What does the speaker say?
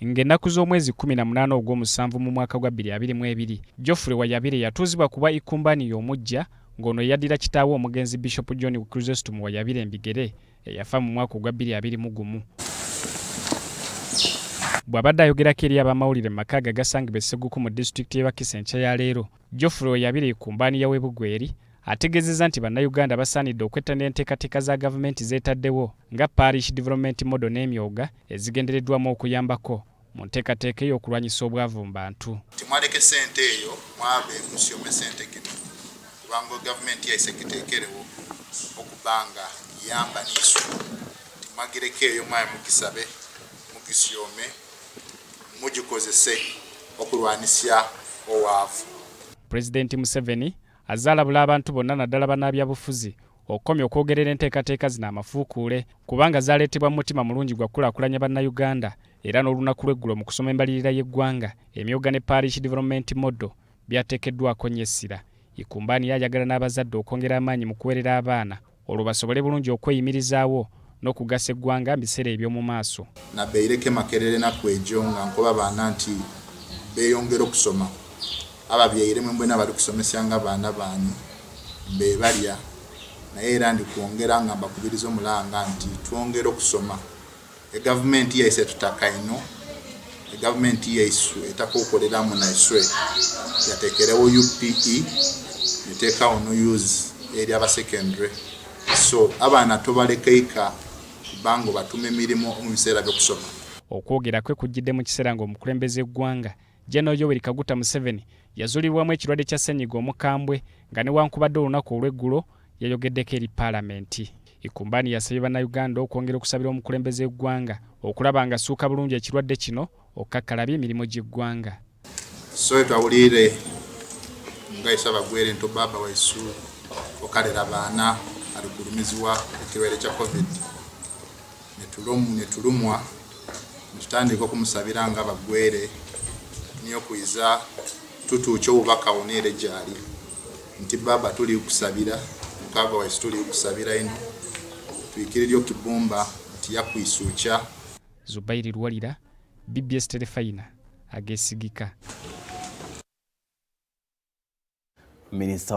ng'ennaku z'omwezi 18 ogw'omusanvu mu mwaka gwa 2022 Geoffrey Wayabire yatuuzibwa kuba Ikumbania omujja ng'ono yaddira kitaawe omugenzi Bishop John Chrysostom Wayabire Embigere eyafa mu mwaka gwa 2021. Bw'abadde ayogerako eri abamawulire mu maka agasangibwa Sseguku mu disitulikiti y'e Wakiso enkya ya leero, Geoffrey Wayabire Ikumbania w'e Bugweri ategeezezza nti bannayuganda basaanidde okwettanira enteekateeka za gavumenti zeetaddewo nga parish development model n'emyoga ezigendereddwamu okuyambako mu nteekateeka ey'okulwanyisa obwavu mu bantu. Timwaleke ssente eyo mwabe musyome ssente gino kubanga gavumenti yaise giteekerewo okubanga yamba n'isu. Timwagireko eyo mwabe mugisabe mugisyome mugikozese okulwanisa obwavu. Pulezidenti Museveni azaalabula abantu bonna naddala bannabyabufuzi okomya okwogerera enteekateeka zino amafuukuule kubanga zaaleetebwa mu mutima mulungi gwa kulaakulanya bannayuganda era n'olunaku lw'eggulo mu kusoma embalirira y'eggwanga emyoga ne parish development model byateekeddwako nnyo essira. Ikumbania ayagala n'abazadde okwongera amaanyi mu kuweerera abaana olwo basobole bulungi okweyimirizaawo n'okugasa eggwanga mu biseera eby'omu maaso. Nabeereko makerere naku egyo nga nkoba baana nti beeyongera okusoma. Ababyeyi mwembwe n'abali kusomesa nga baana banyu be balya naye era ndi kwongera nga mbakubiriza omulanga nti twongere okusoma. Gavumenti yaise tutaka ino, gavumenti yaisu etakukoleramu naiswe yateekerewo UPE neteekawo no use eri aba secondary, so abaana tobalekeika kubanga batume emirimu mu biseera by'okusoma. Okwogera kwe kujjidde mu kiseera ng'omukulembeze eggwanga General Yoweri Kaguta Museveni yazuulibwamu ekirwadde kya ssennyiga omukambwe nga newankubadde olunaku olw'eggulo yayogeddeko eri paalamenti. Ikumbania yasabye bannayuganda okwongera okusabira omukulembeze eggwanga okulaba nga assuuka bulungi ekirwadde kino okukakkalabya emirimu gy'eggwanga. So twawulire nga isaba gwere nto baba waisu okalera baana alikulumizibwa ekirwadde kya COVID netulumwa netutandika okumusabira nga bagwere niyo kuiza tutuuke obubaka onere gyali nti baba tuli kusabira mukago waisu tuli kusabira ino tuikiriryo kibumba nti yakwisukya. Zubairi Lwalira, BBS Telefayina, agesigika. Minister